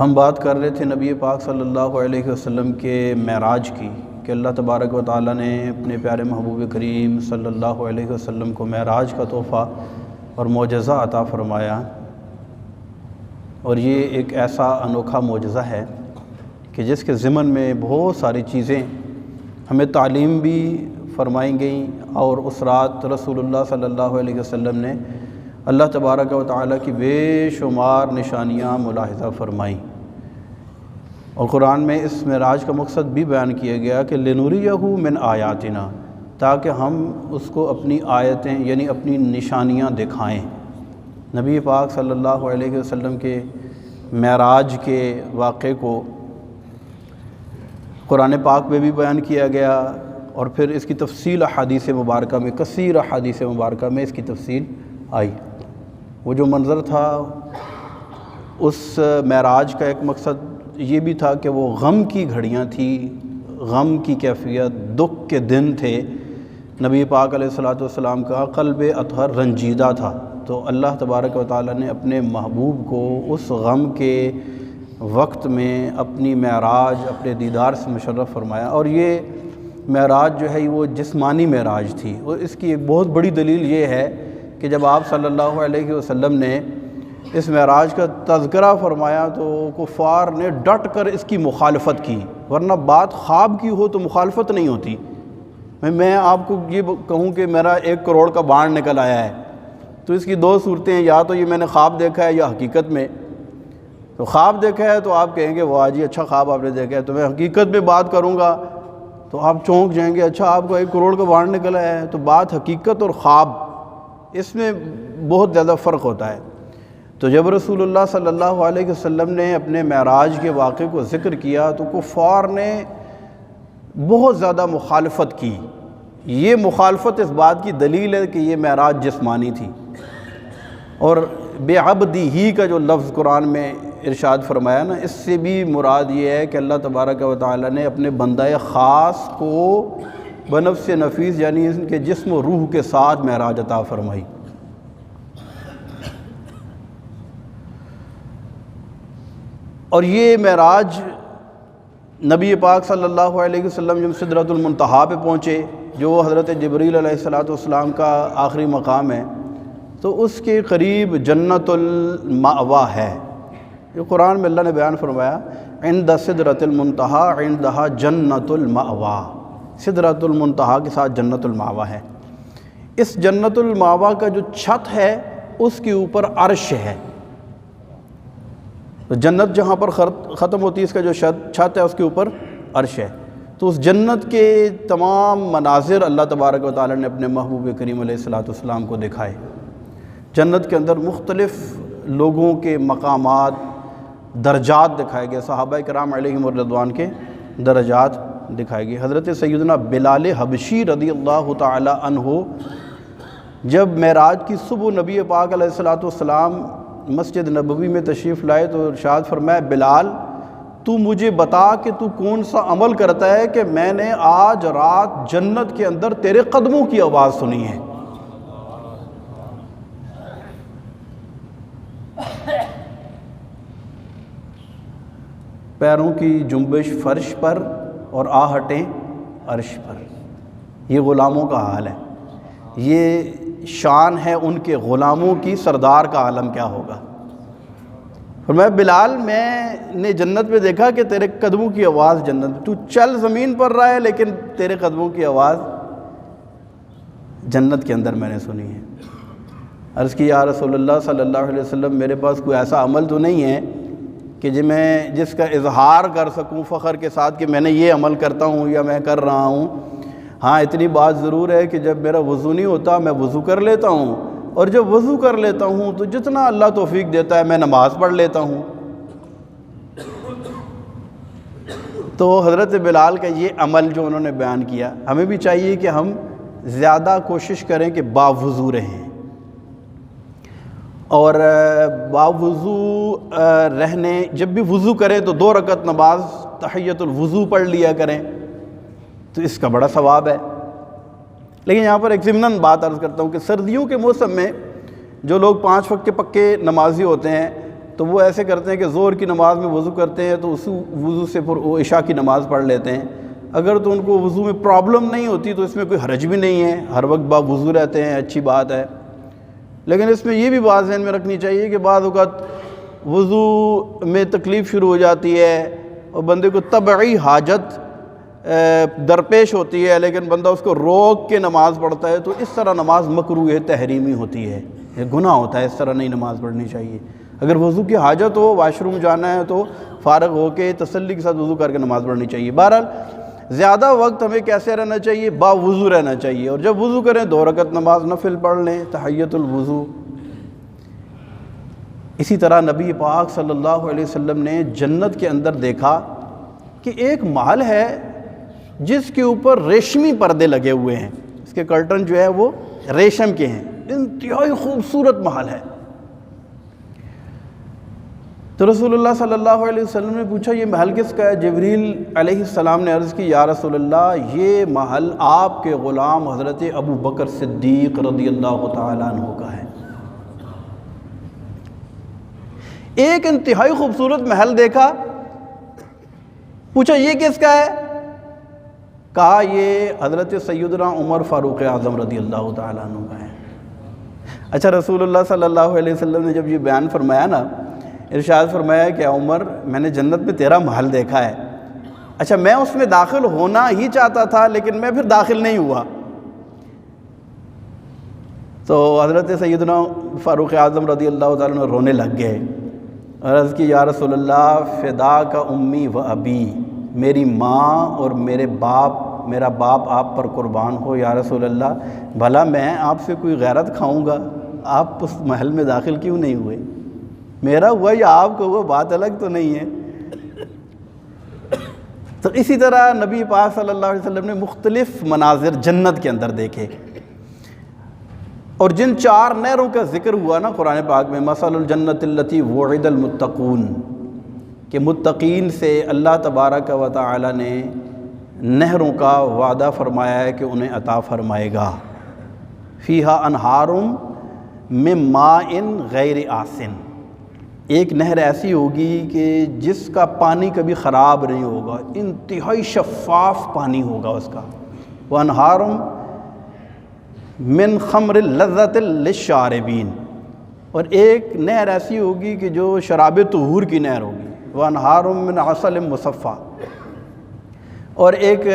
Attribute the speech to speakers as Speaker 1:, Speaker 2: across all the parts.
Speaker 1: ہم بات کر رہے تھے نبی پاک صلی اللہ علیہ وسلم کے معراج کی کہ اللہ تبارک و تعالیٰ نے اپنے پیارے محبوب کریم صلی اللہ علیہ وسلم کو معراج کا تحفہ اور معجزہ عطا فرمایا، اور یہ ایک ایسا انوکھا معجزہ ہے کہ جس کے ضمن میں بہت ساری چیزیں ہمیں تعلیم بھی فرمائی گئیں، اور اس رات رسول اللہ صلی اللہ علیہ وسلم نے اللہ تبارک و تعالیٰ کی بے شمار نشانیاں ملاحظہ فرمائیں، اور قرآن میں اس معراج کا مقصد بھی بیان کیا گیا کہ لِنُرِيَهُ مِنْ آیاتنا، تاکہ ہم اس کو اپنی آیتیں یعنی اپنی نشانیاں دکھائیں۔ نبی پاک صلی اللہ علیہ وسلم کے معراج کے واقعے کو قرآن پاک میں بھی بیان کیا گیا، اور پھر اس کی تفصیل احادیث مبارکہ میں، کثیر احادیث مبارکہ میں اس کی تفصیل آئی۔ وہ جو منظر تھا اس معراج کا ایک مقصد یہ بھی تھا کہ وہ غم کی گھڑیاں تھیں، غم کی کیفیت، دکھ کے دن تھے۔ نبی پاک علیہ الصلوۃ کا قلب اطہر رنجیدہ تھا، تو اللہ تبارک و تعالیٰ نے اپنے محبوب کو اس غم کے وقت میں اپنی معراج، اپنے دیدار سے مشرف فرمایا، اور یہ معراج جو ہے وہ جسمانی معراج تھی۔ اور اس کی ایک بہت بڑی دلیل یہ ہے کہ جب آپ صلی اللہ علیہ وسلم نے اس معراج کا تذکرہ فرمایا تو کفار نے ڈٹ کر اس کی مخالفت کی، ورنہ بات خواب کی ہو تو مخالفت نہیں ہوتی۔ میں آپ کو یہ کہوں کہ میرا 1 کروڑ کا بانڈ نکل آیا ہے، تو اس کی 2 صورتیں ہیں، یا تو یہ میں نے خواب دیکھا ہے یا حقیقت میں۔ تو خواب دیکھا ہے تو آپ کہیں گے واہ جی اچھا خواب آپ نے دیکھا ہے، تو میں حقیقت میں بات کروں گا تو آپ چونک جائیں گے، اچھا آپ کو 1 کروڑ کا بانڈ نکل آیا ہے۔ تو بات حقیقت اور خواب، اس میں بہت زیادہ فرق ہوتا ہے۔ تو جب رسول اللہ صلی اللہ علیہ وسلم نے اپنے معراج کے واقعے کو ذکر کیا تو کفار نے بہت زیادہ مخالفت کی۔ یہ مخالفت اس بات کی دلیل ہے کہ یہ معراج جسمانی تھی، اور بِعَبْدِهِ کا جو لفظ قرآن میں ارشاد فرمایا نا، اس سے بھی مراد یہ ہے کہ اللہ تبارک و تعالیٰ نے اپنے بندہ خاص کو بنفس نفیس یعنی ان کے جسم و روح کے ساتھ معراج عطا فرمائی۔ اور یہ معراج نبی پاک صلی اللہ علیہ وسلم جب سدرۃ المنتہا پہ پہنچے، جو حضرت جبریل علیہ السلام کا آخری مقام ہے، تو اس کے قریب جنت المأوا ہے۔ یہ قرآن میں اللہ نے بیان فرمایا عند سدرۃ المنتہا عندہا جنت المأوا، سدرۃ المنتہا کے ساتھ جنت المأوا ہے۔ اس جنت المأوا کا جو چھت ہے اس کے اوپر عرش ہے۔ تو جنت جہاں پر ختم ہوتی ہے، اس کا جو چھت ہے اس کے اوپر عرش ہے۔ تو اس جنت کے تمام مناظر اللہ تبارک و تعالیٰ نے اپنے محبوب کریم علیہ السلام کو دکھائے۔ جنت کے اندر مختلف لوگوں کے مقامات، درجات دکھائے گئے، صحابہ کرام علیہم الرضوان کے درجات دکھائے گئے۔ حضرت سیدنا بلال حبشی رضی اللہ تعالی عنہ جب معراج کی صبح نبی پاک علیہ السلام مسجد نبوی میں تشریف لائے تو ارشاد فرمایا بلال تو مجھے بتا کہ تو کون سا عمل کرتا ہے کہ میں نے آج رات جنت کے اندر تیرے قدموں کی آواز سنی ہے۔ پیروں کی جنبش فرش پر اور آہٹیں عرش پر، یہ غلاموں کا حال ہے، یہ شان ہے ان کے غلاموں کی، سردار کا عالم کیا ہوگا۔ فرمایا بلال میں نے جنت میں دیکھا کہ تیرے قدموں کی آواز جنت، تو چل زمین پر رہا ہے لیکن تیرے قدموں کی آواز جنت کے اندر میں نے سنی ہے۔ عرض کی یا رسول اللہ صلی اللہ علیہ وسلم میرے پاس کوئی ایسا عمل تو نہیں ہے کہ جس کا اظہار کر سکوں فخر کے ساتھ کہ میں نے یہ عمل کرتا ہوں یا میں کر رہا ہوں۔ ہاں اتنی بات ضرور ہے کہ جب میرا وضو نہیں ہوتا میں وضو کر لیتا ہوں، اور جب وضو کر لیتا ہوں تو جتنا اللہ توفیق دیتا ہے میں نماز پڑھ لیتا ہوں۔ تو حضرت بلال کا یہ عمل جو انہوں نے بیان کیا، ہمیں بھی چاہیے کہ ہم زیادہ کوشش کریں کہ باوضو رہیں، اور باوضو رہنے جب بھی وضو کریں تو 2 رکعت نماز تحیۃ الوضو پڑھ لیا کریں، تو اس کا بڑا ثواب ہے۔ لیکن یہاں پر ایک ضمناً بات عرض کرتا ہوں کہ سردیوں کے موسم میں جو لوگ 5 وقت کے پکے نمازی ہوتے ہیں تو وہ ایسے کرتے ہیں کہ ظہر کی نماز میں وضو کرتے ہیں تو اسی وضو سے پھر وہ عشاء کی نماز پڑھ لیتے ہیں۔ اگر تو ان کو وضو میں پرابلم نہیں ہوتی تو اس میں کوئی حرج بھی نہیں ہے، ہر وقت با وضو رہتے ہیں، اچھی بات ہے۔ لیکن اس میں یہ بھی بات ذہن میں رکھنی چاہیے کہ بعض اوقات وضو میں تکلیف شروع ہو جاتی ہے اور بندے کو طبعی حاجت درپیش ہوتی ہے، لیکن بندہ اس کو روک کے نماز پڑھتا ہے، تو اس طرح نماز مکروہ تحریمی ہوتی ہے، یہ گناہ ہوتا ہے، اس طرح نہیں نماز پڑھنی چاہیے۔ اگر وضو کی حاجت ہو، واش روم جانا ہے، تو فارغ ہو کے تسلی کے ساتھ وضو کر کے نماز پڑھنی چاہیے۔ بہرحال زیادہ وقت ہمیں کیسے رہنا چاہیے؟ با وضو رہنا چاہیے، اور جب وضو کریں 2 رکعت نماز نفل پڑھ لیں، تحیۃ الوضو۔ اسی طرح نبی پاک صلی اللہ علیہ وسلم نے جنت کے اندر دیکھا کہ ایک محل ہے جس کے اوپر ریشمی پردے لگے ہوئے ہیں، اس کے کرٹن جو ہے وہ ریشم کے ہیں، انتہائی خوبصورت محل ہے۔ تو رسول اللہ صلی اللہ علیہ وسلم نے پوچھا یہ محل کس کا ہے؟ جبریل علیہ السلام نے عرض کی یا رسول اللہ یہ محل آپ کے غلام حضرت ابو بکر صدیق رضی اللہ تعالیٰ عنہ کا ہے۔ ایک انتہائی خوبصورت محل دیکھا، پوچھا یہ کس کا ہے؟ کہا یہ حضرت سیدنا عمر فاروق اعظم رضی اللہ تعالیٰ عنہ کا ہے۔ اچھا رسول اللہ صلی اللہ علیہ وسلم نے جب یہ بیان فرمایا نا، ارشاد فرمایا کہ عمر میں نے جنت میں تیرا محل دیکھا ہے، اچھا میں اس میں داخل ہونا ہی چاہتا تھا لیکن میں پھر داخل نہیں ہوا۔ تو حضرت سیدنا فاروق اعظم رضی اللہ تعالیٰ عنہ رونے لگ گئے، عرض کی یا رسول اللہ فدا کا امی و ابی، میری ماں اور میرا باپ آپ پر قربان ہو یا رسول اللہ، بھلا میں آپ سے کوئی غیرت کھاؤں گا؟ آپ اس محل میں داخل کیوں نہیں ہوئے؟ میرا ہوا یا آپ کو ہوا، بات الگ تو نہیں ہے۔ تو اسی طرح نبی پاک صلی اللہ علیہ وسلم نے مختلف مناظر جنت کے اندر دیکھے، اور جن 4 نہروں کا ذکر ہوا نا قرآن پاک میں، مثل الجنت التی وعد المتقون، کہ متقین سے اللہ تبارک و تعالی نے نہروں کا وعدہ فرمایا ہے کہ انہیں عطا فرمائے گا۔ فیہا انہار من ماء غیر آسن، ایک نہر ایسی ہوگی کہ جس کا پانی کبھی خراب نہیں ہوگا، انتہائی شفاف پانی ہوگا اس کا۔ وانہار من خمر لذت للشاربین، اور ایک نہر ایسی ہوگی کہ جو شراب طہور کی نہر ہوگی۔ وانہار من عسل مصفی، اور ایک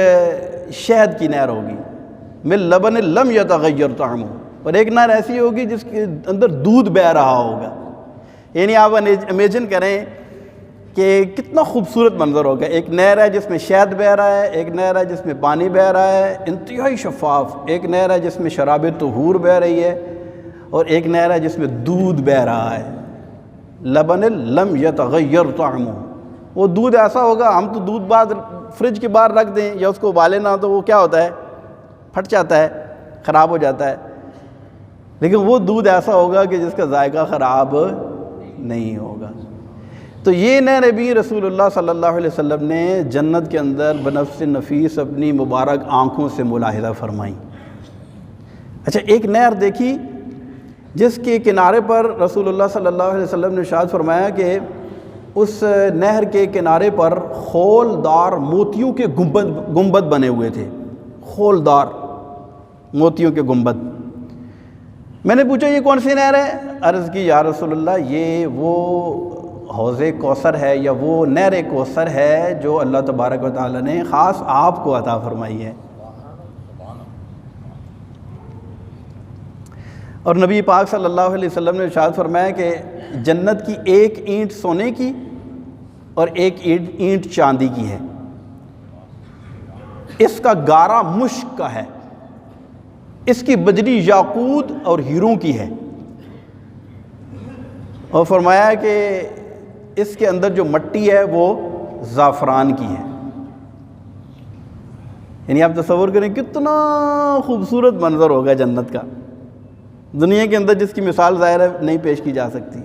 Speaker 1: شہد کی نہر ہوگی۔ من لبن لم یتغیر طعمہ، اور ایک نہر ایسی ہوگی جس کے اندر دودھ بہہ رہا ہوگا۔ یعنی آپ امیجن کریں کہ کتنا خوبصورت منظر ہوگا، ایک نہر ہے جس میں شہد بہہ رہا ہے، ایک نہر ہے جس میں پانی بہہ رہا ہے انتہائی شفاف، ایک نہر ہے جس میں شراب طہور بہہ رہی ہے، اور ایک نہر ہے جس میں دودھ بہہ رہا ہے۔ لبن لم یتغیر طعمہ، وہ دودھ ایسا ہوگا، ہم تو دودھ بعد فریج کے باہر رکھ دیں یا اس کو ابالیں نہ تو وہ کیا ہوتا ہے، پھٹ جاتا ہے، خراب ہو جاتا ہے، لیکن وہ دودھ ایسا ہوگا کہ جس کا ذائقہ خراب نہیں ہوگا۔ تو یہ نہر بھی رسول اللہ صلی اللہ علیہ وسلم نے جنت کے اندر بنفس نفیس اپنی مبارک آنکھوں سے ملاحظہ فرمائی۔ اچھا ایک نہر دیکھی جس کے کنارے پر رسول اللہ صلی اللہ علیہ وسلم نے ارشاد فرمایا کہ اس نہر کے کنارے پر خولدار موتیوں کے گنبد بنے ہوئے تھے، خولدار موتیوں کے گنبد۔ میں نے پوچھا یہ کون سی نہر ہے؟ عرض کی یا رسول اللہ یہ وہ حوض کوثر ہے یا وہ نہر کوثر ہے جو اللہ تبارک و تعالی نے خاص آپ کو عطا فرمائی ہے۔ اور نبی پاک صلی اللہ علیہ وسلم نے ارشاد فرمایا کہ جنت کی ایک اینٹ سونے کی اور ایک اینٹ چاندی کی ہے، اس کا گارا مشک کا ہے، اس کی بجری یاقوت اور ہیروں کی ہے، اور فرمایا کہ اس کے اندر جو مٹی ہے وہ زعفران کی ہے۔ یعنی آپ تصور کریں کتنا خوبصورت منظر ہوگا جنت کا، دنیا کے اندر جس کی مثال ظاہر ہے نہیں پیش کی جا سکتی۔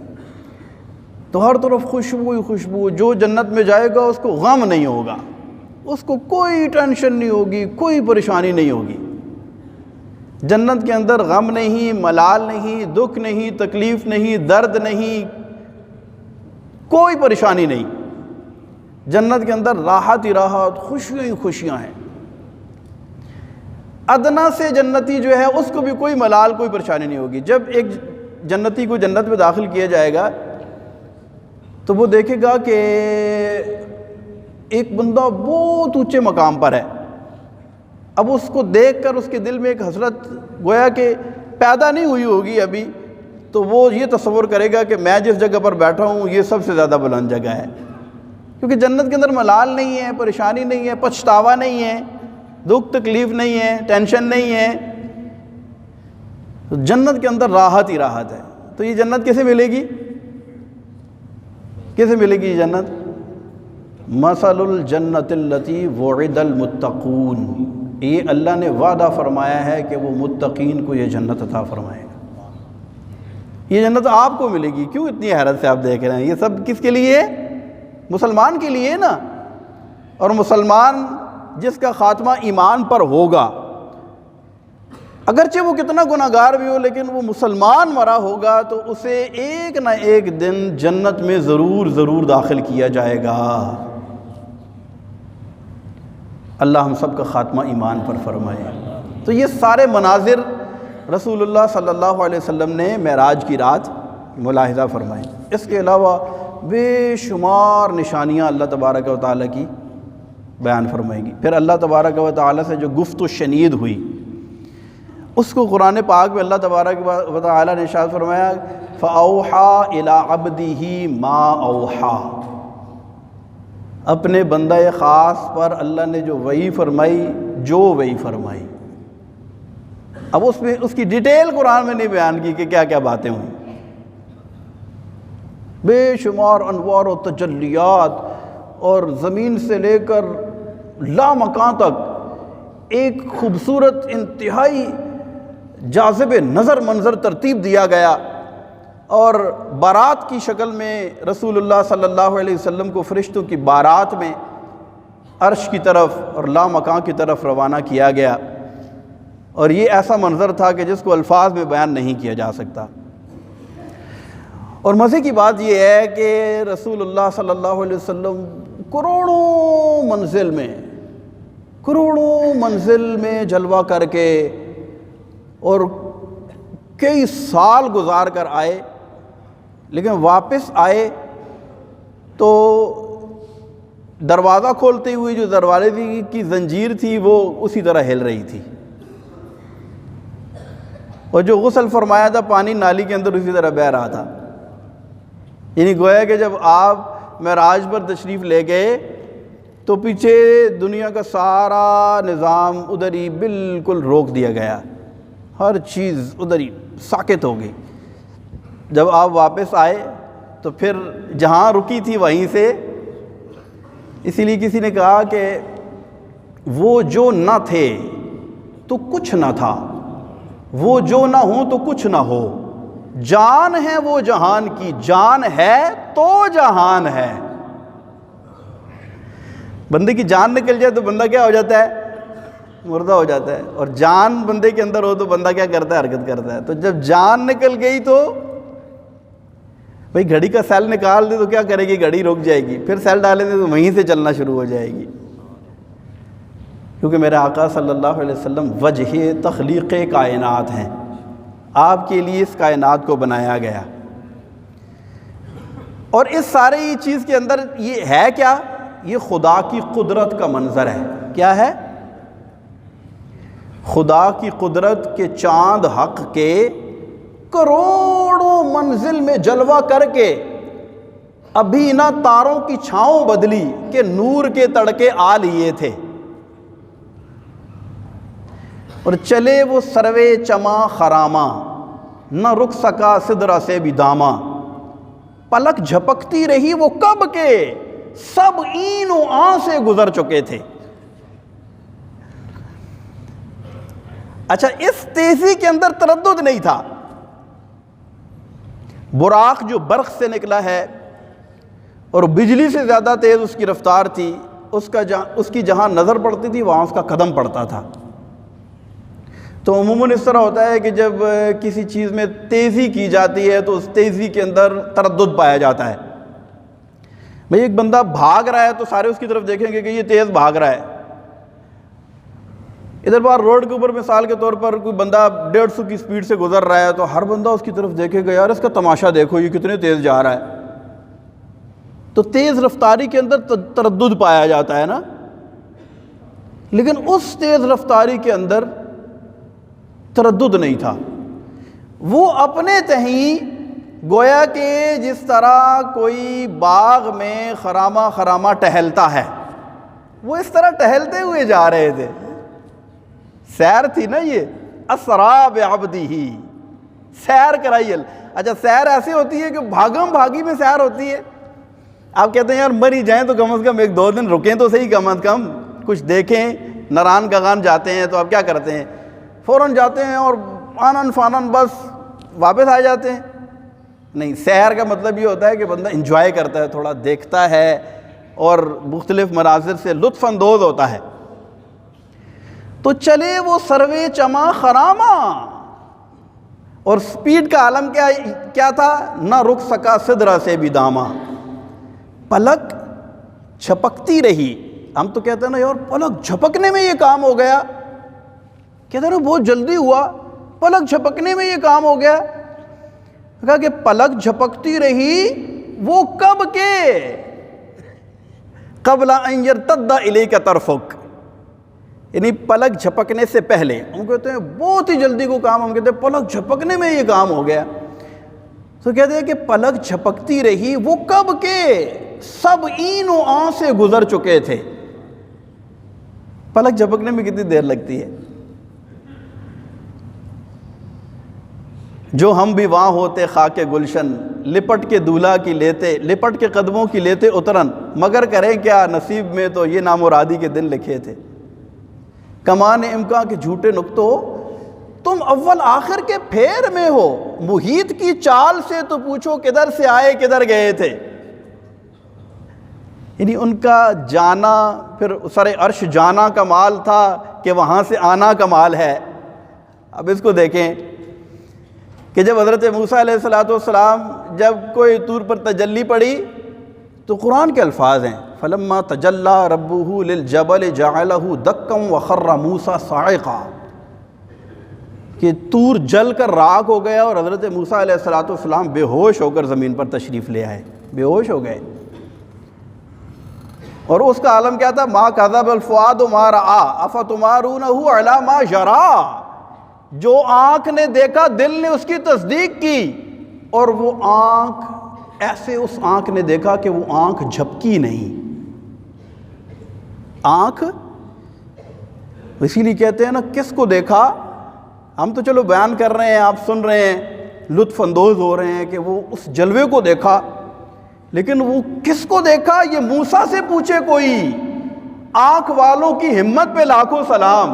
Speaker 1: تو ہر طرف خوشبو ہی خوشبو، جو جنت میں جائے گا اس کو غم نہیں ہوگا، اس کو کوئی ٹینشن نہیں ہوگی، کوئی پریشانی نہیں ہوگی۔ جنت کے اندر غم نہیں، ملال نہیں، دکھ نہیں، تکلیف نہیں، درد نہیں، کوئی پریشانی نہیں. جنت کے اندر راحت ہی راحت، خوشیاں ہی خوشیاں ہیں. ادنا سے جنتی جو ہے اس کو بھی کوئی ملال، کوئی پریشانی نہیں ہوگی. جب ایک جنتی کو جنت میں داخل کیا جائے گا تو وہ دیکھے گا کہ ایک بندہ بہت اونچے مقام پر ہے. اب اس کو دیکھ کر اس کے دل میں ایک حسرت گویا کہ پیدا نہیں ہوئی ہوگی ابھی، تو وہ یہ تصور کرے گا کہ میں جس جگہ پر بیٹھا ہوں یہ سب سے زیادہ بلند جگہ ہے. کیونکہ جنت کے اندر ملال نہیں ہے، پریشانی نہیں ہے، پچھتاوا نہیں ہے، دکھ تکلیف نہیں ہے، ٹینشن نہیں ہے. تو جنت کے اندر راحت ہی راحت ہے. تو یہ جنت کیسے ملے گی؟ کیسے ملے گی یہ جنت؟ مثل الجنت التی وعد المتقون، یہ اللہ نے وعدہ فرمایا ہے کہ وہ متقین کو یہ جنت عطا فرمائے گا. یہ جنت آپ کو ملے گی. کیوں اتنی حیرت سے آپ دیکھ رہے ہیں؟ یہ سب کس کے لیے؟ مسلمان کے لیے نا. اور مسلمان جس کا خاتمہ ایمان پر ہوگا، اگرچہ وہ کتنا گناہگار بھی ہو لیکن وہ مسلمان مرا ہوگا تو اسے ایک نہ ایک دن جنت میں ضرور داخل کیا جائے گا. اللہ ہم سب کا خاتمہ ایمان پر فرمائے. تو یہ سارے مناظر رسول اللہ صلی اللہ علیہ وسلم نے معراج کی رات ملاحظہ فرمائے. اس کے علاوہ بے شمار نشانیاں اللہ تبارک و تعالیٰ کی بیان فرمائے گی. پھر اللہ تبارک و تعالیٰ سے جو گفت و شنید ہوئی اس کو قرآن پاک میں اللہ تبارک و تعالیٰ نے ارشاد فرمایا فَأَوْحَى إِلَىٰ عَبْدِهِ مَا أَوْحَى. اپنے بندہ خاص پر اللہ نے جو وحی فرمائی، جو وحی فرمائی. اب اس میں اس کی ڈیٹیل قرآن میں نہیں بیان کی کہ کیا کیا باتیں ہوئیں. بے شمار انوار و تجلیات، اور زمین سے لے کر لامکان تک ایک خوبصورت انتہائی جاذب نظر منظر ترتیب دیا گیا. اور بارات کی شکل میں رسول اللہ صلی اللہ علیہ وسلم کو فرشتوں کی بارات میں عرش کی طرف اور لامکان کی طرف روانہ کیا گیا. اور یہ ایسا منظر تھا کہ جس کو الفاظ میں بیان نہیں کیا جا سکتا. اور مزے کی بات یہ ہے کہ رسول اللہ صلی اللہ علیہ وسلم کروڑوں منزل میں جلوہ کر کے اور کئی سال گزار کر آئے، لیکن واپس آئے تو دروازہ کھولتے ہوئے جو دروازے کی زنجیر تھی وہ اسی طرح ہل رہی تھی، اور جو غسل فرمایا تھا پانی نالی کے اندر اسی طرح بہہ رہا تھا. یعنی گویا کہ جب آپ معراج پر تشریف لے گئے تو پیچھے دنیا کا سارا نظام ادھر ہی بالکل روک دیا گیا، ہر چیز ادھر ہی ساکت ہو گئی. جب آپ واپس آئے تو پھر جہاں رکی تھی وہیں سے، اسی لیے کسی نے کہا کہ وہ جو نہ تھے تو کچھ نہ تھا، وہ جو نہ ہوں تو کچھ نہ ہو. جان ہے وہ جہان کی، جان ہے تو جہان ہے. بندے کی جان نکل جائے تو بندہ کیا ہو جاتا ہے؟ مردہ ہو جاتا ہے. اور جان بندے کے اندر ہو تو بندہ کیا کرتا ہے؟ حرکت کرتا ہے. تو جب جان نکل گئی تو بھئی گھڑی کا سیل نکال دے تو کیا کرے گی؟ گھڑی رک جائے گی. پھر سیل ڈالے دے تو وہیں سے چلنا شروع ہو جائے گی. کیونکہ میرے آقا صلی اللہ علیہ وسلم وجہ تخلیق کائنات ہیں، آپ کے لیے اس کائنات کو بنایا گیا. اور اس سارے چیز کے اندر یہ ہے کیا؟ یہ خدا کی قدرت کا منظر ہے. کیا ہے؟ خدا کی قدرت کے چاند حق کے کروڑوں منزل میں جلوہ کر کے ابھی نہ تاروں کی چھاؤں بدلی کہ نور کے تڑکے آ لیے تھے، اور چلے وہ سروے چما خراما نہ رک سکا سدرا سے بھی داما. پلک جھپکتی رہی وہ کب کے سب این و آن سے گزر چکے تھے. اچھا، اس تیزی کے اندر تردد نہیں تھا. براق جو برق سے نکلا ہے اور بجلی سے زیادہ تیز اس کی رفتار تھی، اس کی جہاں نظر پڑتی تھی وہاں اس کا قدم پڑتا تھا. تو عموماً اس طرح ہوتا ہے کہ جب کسی چیز میں تیزی کی جاتی ہے تو اس تیزی کے اندر تردد پایا جاتا ہے. بھئی ایک بندہ بھاگ رہا ہے تو سارے اس کی طرف دیکھیں گے کہ یہ تیز بھاگ رہا ہے. ادھر بار روڈ کے اوپر مثال کے طور پر کوئی بندہ 150 کی سپیڈ سے گزر رہا ہے تو ہر بندہ اس کی طرف دیکھے گا یار اس کا تماشا دیکھو یہ کتنے تیز جا رہا ہے. تو تیز رفتاری کے اندر تردد پایا جاتا ہے نا, لیکن اس تیز رفتاری کے اندر تردد نہیں تھا. وہ اپنے تہیں گویا کہ جس طرح کوئی باغ میں خرامہ خرامہ ٹہلتا ہے وہ اس طرح ٹہلتے ہوئے جا رہے تھے. سیر تھی نا, یہ اسرا بعبدہ, سیر کرائی. اچھا سیر ایسے ہوتی ہے کہ بھاگم بھاگی میں سیر ہوتی ہے. آپ کہتے ہیں یار مری جائیں تو کم از کم 1-2 دن رکیں تو صحیح, کم از کم کچھ دیکھیں. نران گگان جاتے ہیں تو آپ کیا کرتے ہیں, فوراً جاتے ہیں اور آنن فانن بس واپس آ جاتے ہیں. نہیں, سیر کا مطلب یہ ہوتا ہے کہ بندہ انجوائے کرتا ہے, تھوڑا دیکھتا ہے اور مختلف مناظر سے لطف اندوز ہوتا ہے. تو چلے وہ سروے چما خرامہ, اور سپیڈ کا عالم کیا تھا, نہ رک سکا سدرہ سے بھی داما. پلک جھپکتی رہی. ہم تو کہتے ہیں نا یار پلک جھپکنے میں یہ کام ہو گیا, کہتے ہیں بہت جلدی ہوا, پلک جھپکنے میں یہ کام ہو گیا. کہا کہ پلک جھپکتی رہی وہ کب کے, قبل ان یرتد الیک طرفک, یعنی پلک جھپکنے سے پہلے. ہم کہتے ہیں بہت ہی جلدی کو کام, ہم کہتے ہیں پلک جھپکنے میں یہ کام ہو گیا. تو کہتے ہیں کہ پلک جھپکتی رہی وہ کب کے, سب این و آن سے گزر چکے تھے. پلک جھپکنے میں کتنی دیر لگتی ہے. جو ہم بھی وہاں ہوتے خاک گلشن, لپٹ کے دولہا کی لیتے, لپٹ کے قدموں کی لیتے اترن, مگر کریں کیا نصیب میں تو یہ نامرادی کے دن لکھے تھے. کمان امکان کے جھوٹے نقطوں, تم اول آخر کے پھیر میں ہو, محیط کی چال سے تو پوچھو کدھر سے آئے کدھر گئے تھے. یعنی ان کا جانا پھر سر عرش جانا کمال تھا کہ وہاں سے آنا کمال ہے. اب اس کو دیکھیں کہ جب حضرت موسیٰ علیہ السلام جب کوئی طور پر تجلی پڑی تو قرآن کے الفاظ ہیں, فلما تجلی ربہ للجبل جعلہ دکا وخر موسیٰ صاعقا, کہ طور جل کر راکھ ہو گیا اور حضرت موسیٰ علیہ السلام بے ہوش ہو کر زمین پر تشریف لے آئے, بے ہوش ہو گئے. اور اس کا عالم کیا تھا, ما کذب الفؤاد ما رآ افتمارونہ علی ما یری, جو آنکھ نے دیکھا دل نے اس کی تصدیق کی. اور وہ آنکھ ایسے, اس آنکھ نے دیکھا کہ وہ آنکھ جھپکی نہیں. آنکھ اسی لیے کہتے ہیں نا کس کو دیکھا, ہم تو چلو بیان کر رہے ہیں, آپ سن رہے ہیں, لطف اندوز ہو رہے ہیں کہ وہ اس جلوے کو دیکھا, لیکن وہ کس کو دیکھا یہ موسیٰ سے پوچھے کوئی. آنکھ والوں کی ہمت پہ لاکھوں سلام,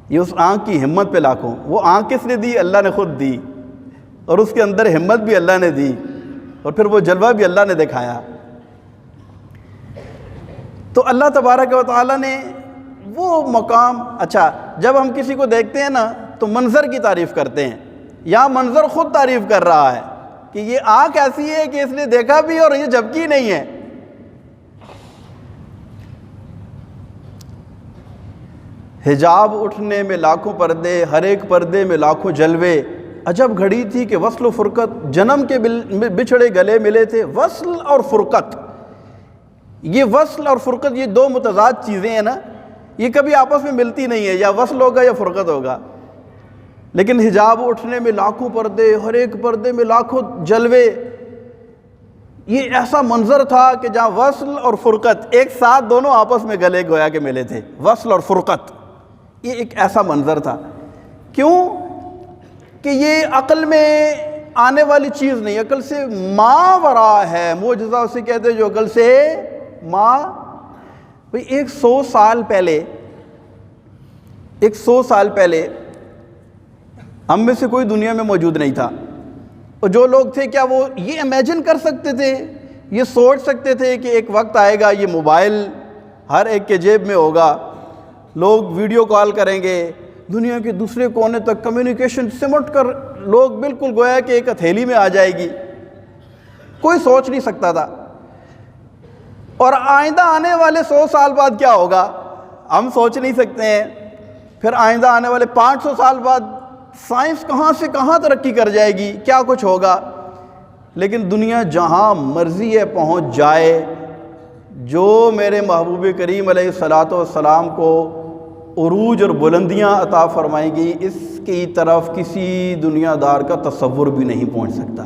Speaker 1: یہ اس آنکھ کی ہمت پہ لاکھوں. وہ آنکھ کس نے دی, اللہ نے خود دی, اور اس کے اندر ہمت بھی اللہ نے دی, اور پھر وہ جلوہ بھی اللہ نے دکھایا. تو اللہ تبارک و تعالیٰ نے وہ مقام. اچھا جب ہم کسی کو دیکھتے ہیں نا تو منظر کی تعریف کرتے ہیں, یا منظر خود تعریف کر رہا ہے کہ یہ آنکھ ایسی ہے کہ اس نے دیکھا بھی اور یہ جھپکی نہیں ہے. حجاب اٹھنے میں لاکھوں پردے, ہر ایک پردے میں لاکھوں جلوے. عجب گھڑی تھی کہ وصل و فرقت, جنم کے بچھڑے گلے ملے تھے. وصل اور فرقت, یہ وصل اور فرقت یہ دو متضاد چیزیں ہیں نا, یہ کبھی آپس میں ملتی نہیں ہے, یا وصل ہوگا یا فرقت ہوگا. لیکن حجاب اٹھنے میں لاکھوں پردے, ہر ایک پردے میں لاکھوں جلوے. یہ ایسا منظر تھا کہ جہاں وصل اور فرقت ایک ساتھ دونوں آپس میں گلے گویا کے ملے تھے. وصل اور فرقت یہ ایک ایسا منظر تھا. کیوں کہ یہ عقل میں آنے والی چیز نہیں, عقل سے ماورا ہے. معجزہ اسے کہتے ہیں جو عقل سے ماں. بھئی 100 سال پہلے, 100 سال پہلے ہم میں سے کوئی دنیا میں موجود نہیں تھا, اور جو لوگ تھے کیا وہ یہ امیجن کر سکتے تھے, یہ سوچ سکتے تھے کہ ایک وقت آئے گا یہ موبائل ہر ایک کے جیب میں ہوگا, لوگ ویڈیو کال کریں گے, دنیا کے دوسرے کونے تک کمیونیکیشن سمٹ کر لوگ بالکل گویا کہ ایک ہتھیلی میں آ جائے گی. کوئی سوچ نہیں سکتا تھا۔ اور آئندہ آنے والے 100 سال بعد کیا ہوگا ہم سوچ نہیں سکتے ہیں۔ پھر آئندہ آنے والے 500 سال بعد سائنس کہاں سے کہاں ترقی کر جائے گی، کیا کچھ ہوگا۔ لیکن دنیا جہاں مرضی ہے پہنچ جائے، جو میرے محبوب کریم علیہ الصلاۃ والسلام کو عروج اور بلندیاں عطا فرمائیں گی، اس کی طرف کسی دنیا دار کا تصور بھی نہیں پہنچ سکتا۔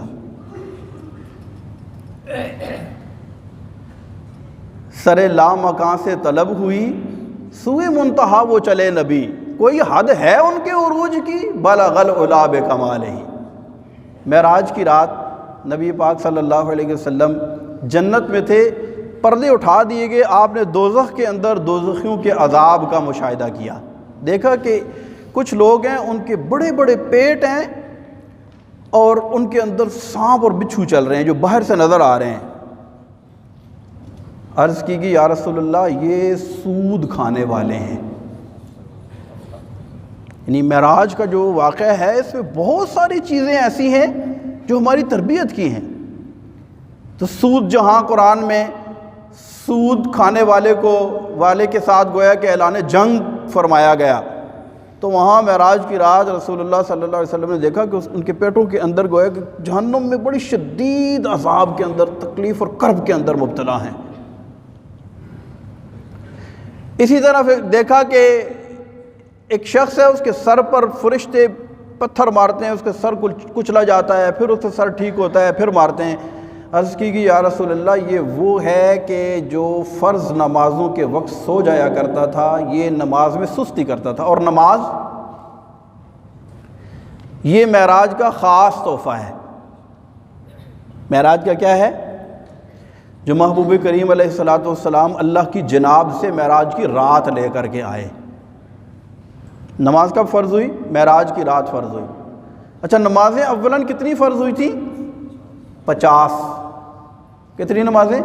Speaker 1: سر لامکاں سے طلب ہوئی، سوئے منتہا وہ چلے نبی، کوئی حد ہے ان کے عروج کی، بلغ العلا بکمالہ۔ معراج کی رات نبی پاک صلی اللہ علیہ وسلم جنت میں تھے، پردے اٹھا دیے گئے، آپ نے دوزخ کے اندر دوزخیوں کے عذاب کا مشاہدہ کیا، دیکھا کہ کچھ لوگ ہیں ان کے بڑے بڑے پیٹ ہیں اور ان کے اندر سانپ اور بچھو چل رہے ہیں جو باہر سے نظر آ رہے ہیں۔ عرض کی کہ یا رسول اللہ یہ سود کھانے والے ہیں۔ یعنی معراج کا جو واقعہ ہے اس میں بہت ساری چیزیں ایسی ہیں جو ہماری تربیت کی ہیں۔ تو سود جہاں قرآن میں سود کھانے والے کے ساتھ گویا کہ اعلان جنگ فرمایا گیا، تو وہاں معراج کی رات رسول اللہ صلی اللہ علیہ وسلم نے دیکھا کہ ان کے پیٹوں کے اندر گویا کہ جہنم میں بڑی شدید عذاب کے اندر، تکلیف اور کرب کے اندر مبتلا ہیں۔ اسی طرح دیکھا کہ ایک شخص ہے، اس کے سر پر فرشتے پتھر مارتے ہیں، اس کے سر کچلا جاتا ہے، پھر اس کا سر ٹھیک ہوتا ہے، پھر مارتے ہیں۔ عرض کی کہ یا رسول اللہ یہ وہ ہے کہ جو فرض نمازوں کے وقت سو جایا کرتا تھا، یہ نماز میں سستی کرتا تھا، اور نماز یہ معراج کا خاص تحفہ ہے۔ معراج کا کیا ہے؟ جو محبوب کریم علیہ الصلاۃ والسلام اللہ کی جناب سے معراج کی رات لے کر کے آئے۔ نماز کب فرض ہوئی؟ معراج کی رات فرض ہوئی۔ اچھا نمازیں اولاً کتنی فرض ہوئی تھی؟ 50۔ کتنی نمازیں؟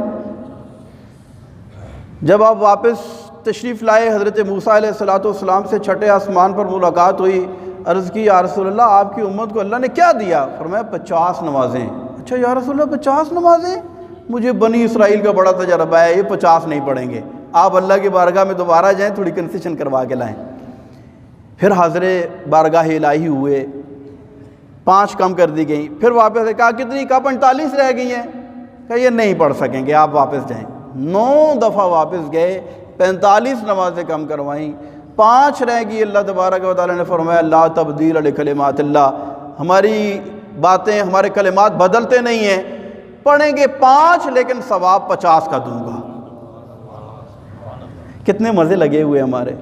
Speaker 1: جب آپ واپس تشریف لائے، حضرت موسیٰ علیہ الصلاۃ والسلام سے چھٹے آسمان پر ملاقات ہوئی، عرض کی یا رسول اللہ آپ کی امت کو اللہ نے کیا دیا؟ فرمایا 50 نمازیں۔ اچھا یا رسول اللہ 50 نمازیں؟ مجھے بنی اسرائیل کا بڑا تجربہ ہے، یہ 50 نہیں پڑھیں گے، آپ اللہ کی بارگاہ میں دوبارہ جائیں، تھوڑی کنسیشن کروا کے لائیں۔ پھر حاضر بارگاہ الہی ہوئے، 5 کم کر دی گئیں، پھر واپس سے کہا کتنی؟ کہا 45 رہ گئی ہیں۔ کہا یہ نہیں پڑھ سکیں گے، آپ واپس جائیں۔ 9 دفعہ واپس گئے، 45 نمازیں کم کروائیں، 5 رہ گئی۔ اللہ تبارک و تعالیٰ نے فرمایا لا تبدیل لکلمات اللہ، ہماری باتیں، ہمارے کلمات بدلتے نہیں ہیں، پڑھیں گے 5 لیکن ثواب 50 کا دوں گا۔ کتنے مزے لگے ہوئے ہمارے،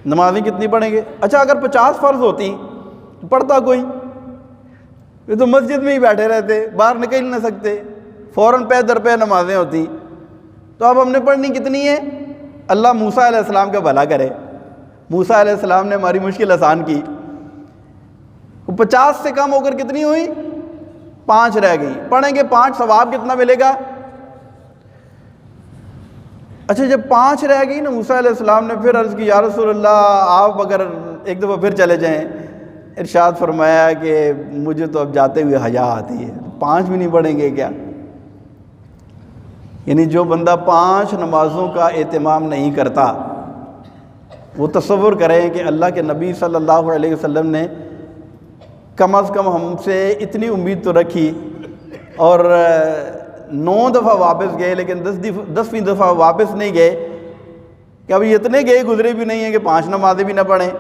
Speaker 1: نمازیں کتنی پڑھیں گے؟ اچھا اگر 50 فرض ہوتی پڑھتا کوئی؟ یہ تو مسجد میں ہی بیٹھے رہتے، باہر نکل نہ سکتے، فوراً پے در پے نمازیں ہوتی۔ تو اب ہم نے پڑھنی کتنی ہے؟ اللہ موسیٰ علیہ السلام کا بھلا کرے، موسیٰ علیہ السلام نے ہماری مشکل آسان کی۔ 50 سے کم ہو کر کتنی ہوئی؟ 5 رہ گئی، پڑھیں گے 5، ثواب کتنا ملے گا؟ اچھا جب 5 رہ گئی نا، موسیٰ علیہ السلام نے پھر عرض کی یا رسول اللہ آپ اگر ایک دفعہ پھر چلے جائیں۔ ارشاد فرمایا کہ مجھے تو اب جاتے ہوئے حیا آتی ہے، 5 بھی نہیں پڑھیں گے کیا؟ یعنی جو بندہ 5 نمازوں کا اہتمام نہیں کرتا، وہ تصور کریں کہ اللہ کے نبی صلی اللہ علیہ وسلم نے کم از کم ہم سے اتنی امید تو رکھی، اور 9 دفعہ واپس گئے لیکن 10ویں دفعہ واپس نہیں گئے، کہ ابھی اتنے گئے گزرے بھی نہیں ہیں کہ 5 نمازیں بھی نہ پڑھیں۔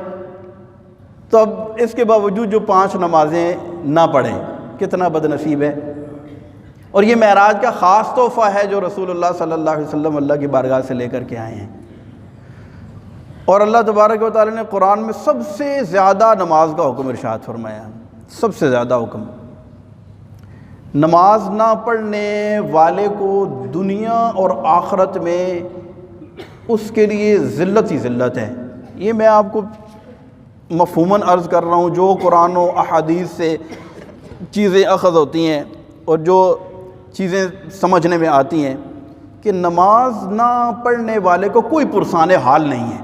Speaker 1: تو اب اس کے باوجود جو 5 نمازیں نہ پڑھیں، کتنا بد نصیب ہے۔ اور یہ معراج کا خاص تحفہ ہے جو رسول اللہ صلی اللہ علیہ وسلم اللہ کی بارگاہ سے لے کر کے آئے ہیں۔ اور اللہ تبارک و تعالیٰ نے قرآن میں سب سے زیادہ نماز کا حکم ارشاد فرمایا، سب سے زیادہ حکم۔ نماز نہ پڑھنے والے کو دنیا اور آخرت میں اس کے لیے ذلت ہی ذلت ہے۔ یہ میں آپ کو مفہوماً عرض کر رہا ہوں، جو قرآن و احادیث سے چیزیں اخذ ہوتی ہیں اور جو چیزیں سمجھنے میں آتی ہیں، کہ نماز نہ پڑھنے والے کو کوئی پرسان حال نہیں ہے۔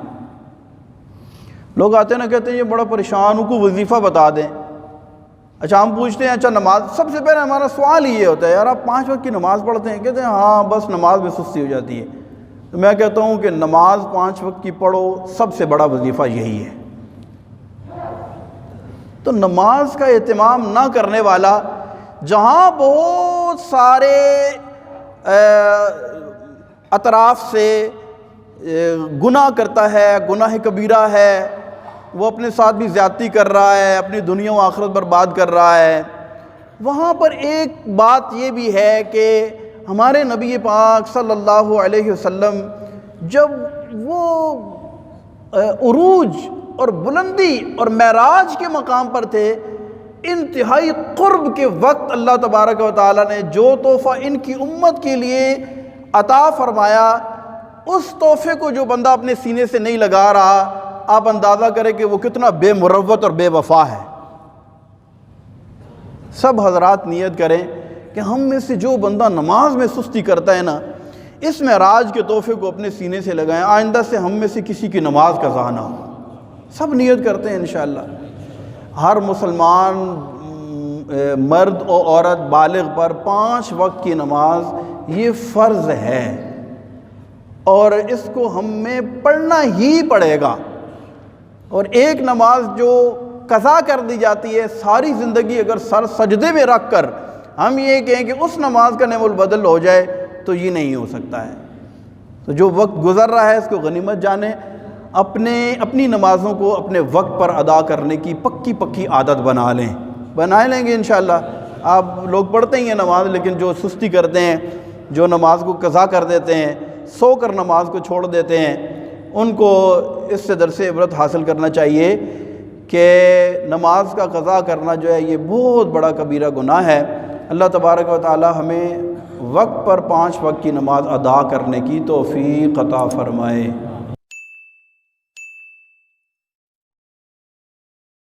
Speaker 1: لوگ آتے ہیں نا، کہتے ہیں یہ بڑا پریشان ہوں، کو وظیفہ بتا دیں۔ اچھا ہم پوچھتے ہیں اچھا نماز، سب سے پہلے ہمارا سوال ہی یہ ہوتا ہے یار آپ 5 وقت کی نماز پڑھتے ہیں؟ کہتے ہیں ہاں بس نماز میں سستی ہو جاتی ہے۔ تو میں کہتا ہوں کہ نماز 5 وقت کی پڑھو، سب سے بڑا وظیفہ یہی ہے۔ تو نماز کا اہتمام نہ کرنے والا جہاں بہت سارے اطراف سے گناہ کرتا ہے، گناہ کبیرہ ہے، وہ اپنے ساتھ بھی زیادتی کر رہا ہے، اپنی دنیا و آخرت برباد کر رہا ہے، وہاں پر ایک بات یہ بھی ہے کہ ہمارے نبی پاک صلی اللہ علیہ وسلم جب وہ عروج اور بلندی اور معراج کے مقام پر تھے، انتہائی قرب کے وقت اللہ تبارک و تعالیٰ نے جو تحفہ ان کی امت کے لیے عطا فرمایا، اس تحفے کو جو بندہ اپنے سینے سے نہیں لگا رہا، آپ اندازہ کریں کہ وہ کتنا بے مروت اور بے وفا ہے۔ سب حضرات نیت کریں کہ ہم میں سے جو بندہ نماز میں سستی کرتا ہے نا، اس معراج کے تحفے کو اپنے سینے سے لگائیں، آئندہ سے ہم میں سے کسی کی نماز قضا نہ ہو۔ سب نیت کرتے ہیں انشاءاللہ۔ ہر مسلمان مرد و عورت بالغ پر 5 وقت کی نماز یہ فرض ہے، اور اس کو ہم میں پڑھنا ہی پڑے گا۔ اور ایک نماز جو قضا کر دی جاتی ہے، ساری زندگی اگر سر سجدے میں رکھ کر ہم یہ کہیں کہ اس نماز کا نعم البدل ہو جائے تو یہ نہیں ہو سکتا ہے۔ تو جو وقت گزر رہا ہے اس کو غنیمت جانیں، اپنی نمازوں کو اپنے وقت پر ادا کرنے کی پکی عادت بنا لیں گے انشاءاللہ۔ آپ لوگ پڑھتے ہی ہیں نماز، لیکن جو سستی کرتے ہیں، جو نماز کو قضا کر دیتے ہیں، سو کر نماز کو چھوڑ دیتے ہیں، ان کو اس سے درس عبرت حاصل کرنا چاہیے کہ نماز کا قضا کرنا جو ہے یہ بہت بڑا کبیرہ گناہ ہے۔ اللہ تبارک و تعالی ہمیں وقت پر 5 وقت کی نماز ادا کرنے کی توفیق عطا فرمائے۔